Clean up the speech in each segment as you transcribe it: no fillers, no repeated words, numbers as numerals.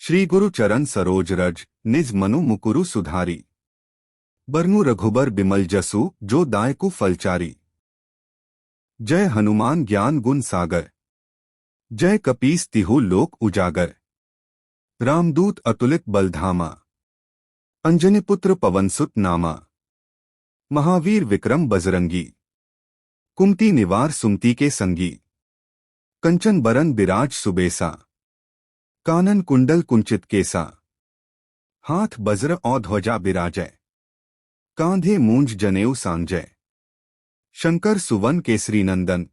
श्री गुरु चरण सरोज रज निज मनु मुकुरु सुधारी। बरनु रघुबर बिमल जसु जो दायकु फलचारी। जय हनुमान ज्ञान गुण सागर, जय कपीस तिहु लोक उजागर। रामदूत अतुलित बलधामा, अंजनी पुत्र पवनसुत नामा। महावीर विक्रम बजरंगी, कुमति निवार सुमति के संगी। कंचन बरन बिराज सुबेसा, कानन कुंडल कुंचित केसा। हाथ बज्र और ध्वजा बिराजय, कांधे मूंज जनेऊ सांजय। शंकर सुवन केसरी नंदन,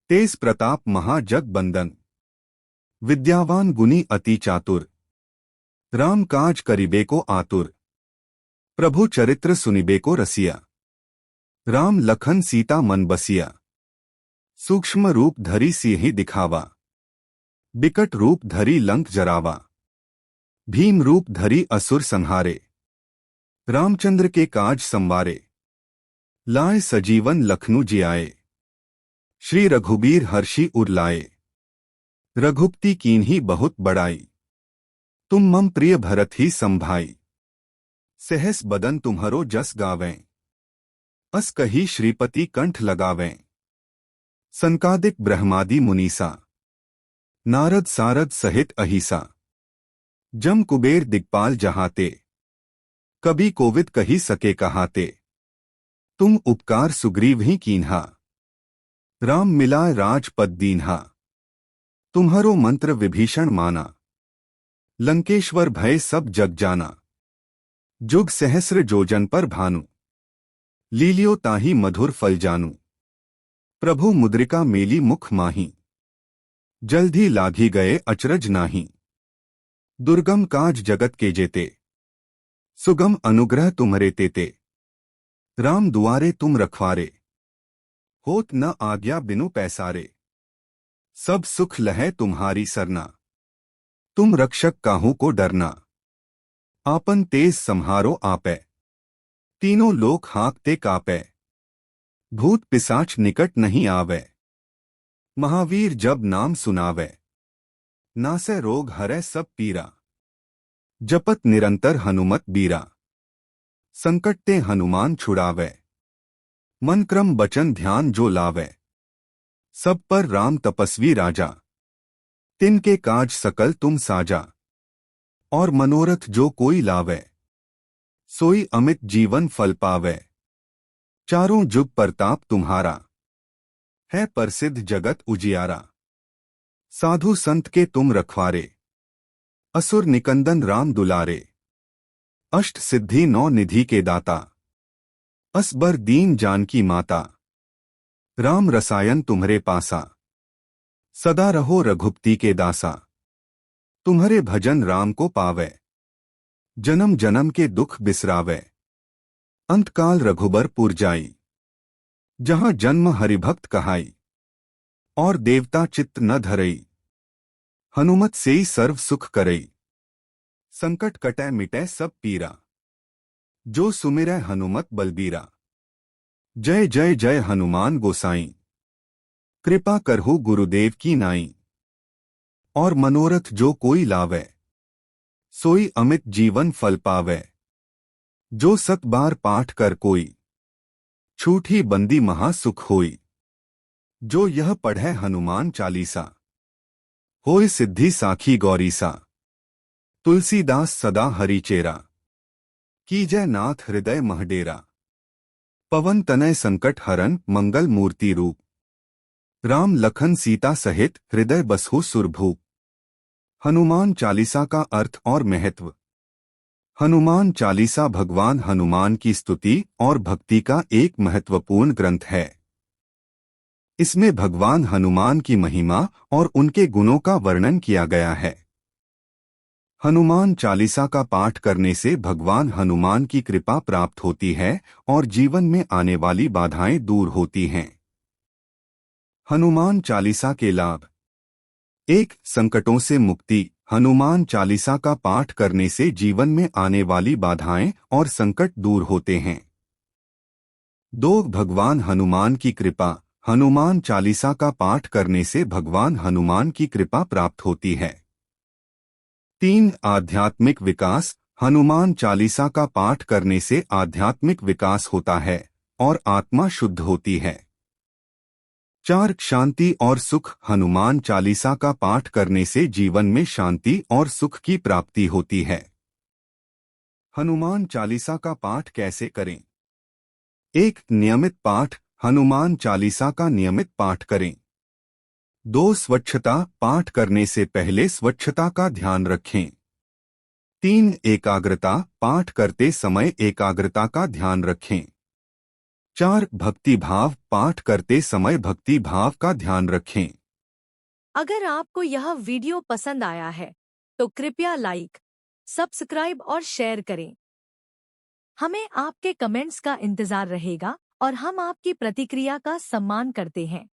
तेज प्रताप महाजग बंदन। विद्यावान गुनी अति चातुर, राम काज करिबे को आतुर। प्रभु चरित्र सुनिबे को रसिया, राम लखन सीता मन बसिया। सूक्ष्म रूप धरि सिंहि दिखावा, बिकट रूप धरि लंक जरावा। भीम रूप धरि असुर संहारे, रामचंद्र के काज संवारे। लाए सजीवन लखनू जियाए, श्री रघुबीर हर्षि उर लाए। रघुपति कीन्ही बहुत बड़ाई, तुम मम प्रिय भरत ही संभाई। सहस बदन तुम्हरो जस गावें, अस कही श्रीपति कंठ लगावें। सनकादिक ब्रह्मादि मुनीसा, नारद सारद सहित अहिसा। जम कुबेर दिक्पाल जहाते, कभी कोविद कही सके कहाते। तुम उपकार सुग्रीव ही कीन्हा, राम मिलाय राजपद दीन्हा। तुम्हारो मंत्र विभीषण माना, लंकेश्वर भय सब जग जाना। जुग सहस्र जोजन पर भानु, लीलियो ताहि मधुर फल जानू। प्रभु मुद्रिका मेली मुख माही, जल्दी लागी गए अचरज नाही। दुर्गम काज जगत के जेते, सुगम अनुग्रह तुम्हरे तेते। राम दुआरे तुम रखवारे, होत न आज्ञा बिनु पैसारे। सब सुख लहै तुम्हारी सरना, तुम रक्षक काहू को डरना। आपन तेज सम्हारो आपै, तीनों लोक हाँकते कापै। भूत पिसाच निकट नहीं आवे, महावीर जब नाम सुनावे। नासै रोग हरै सब पीरा, जपत निरंतर हनुमत बीरा। संकट ते हनुमान छुड़ावे, मन क्रम बचन ध्यान जो लावे। सब पर राम तपस्वी राजा, तिनके काज सकल तुम साजा। और मनोरथ जो कोई लावे, सोई अमित जीवन फल पावे। चारों जुग परताप तुम्हारा, है प्रसिद्ध जगत उजियारा। साधु संत के तुम रखवारे, असुर निकंदन राम दुलारे। अष्ट सिद्धि नौ निधि के दाता, असबर दीन जानकी माता। राम रसायन तुम्हरे पासा, सदा रहो रघुपति के दासा। तुम्हारे भजन राम को पावे, जन्म जन्म के दुख बिसरावे। अंतकाल रघुबर पुर जाई, जहां जन्म हरिभक्त कहाई। और देवता चित्त न धरई, हनुमत सेई सर्व सुख करई। संकट कटै मिटै सब पीरा, जो सुमिरै हनुमत बलबीरा। जय जय जय हनुमान गोसाई, कृपा करहु गुरुदेव की नाई। और मनोरथ जो कोई लावे, सोई अमित जीवन फल पावे। जो सत बार पाठ कर कोई, छूटी बंदी महा सुख होई। जो यह पढ़े हनुमान चालीसा, होय सिद्धि साखी गौरीसा। तुलसीदास सदा हरिचेरा, कीजय नाथ हृदय महडेरा। पवन तनय संकट हरन मंगल मूर्ति रूप, राम लखन सीता सहित हृदय बसहु सुरभूप। हनुमान चालीसा का अर्थ और महत्व। हनुमान चालीसा भगवान हनुमान की स्तुति और भक्ति का एक महत्वपूर्ण ग्रंथ है। इसमें भगवान हनुमान की महिमा और उनके गुणों का वर्णन किया गया है। हनुमान चालीसा का पाठ करने से भगवान हनुमान की कृपा प्राप्त होती है और जीवन में आने वाली बाधाएं दूर होती हैं। हनुमान चालीसा के लाभ। 1. संकटों से मुक्ति। हनुमान चालीसा का पाठ करने से जीवन में आने वाली बाधाएं और संकट दूर होते हैं। 2. भगवान हनुमान की कृपा। हनुमान चालीसा का पाठ करने से भगवान हनुमान की कृपा प्राप्त होती है। 3 आध्यात्मिक विकास। हनुमान चालीसा का पाठ करने से आध्यात्मिक विकास होता है और आत्मा शुद्ध होती है। 4 शांति और सुख। हनुमान चालीसा का पाठ करने से जीवन में शांति और सुख की प्राप्ति होती है। हनुमान चालीसा का पाठ कैसे करें? 1 नियमित पाठ। हनुमान चालीसा का नियमित पाठ करें। 2 स्वच्छता। पाठ करने से पहले स्वच्छता का ध्यान रखें। 3 एकाग्रता। पाठ करते समय एकाग्रता का ध्यान रखें। 4 भक्ति भाव। पाठ करते समय भक्ति भाव का ध्यान रखें। अगर आपको यह वीडियो पसंद आया है तो कृपया लाइक, सब्सक्राइब और शेयर करें। हमें आपके कमेंट्स का इंतजार रहेगा और हम आपकी प्रतिक्रिया का सम्मान करते हैं।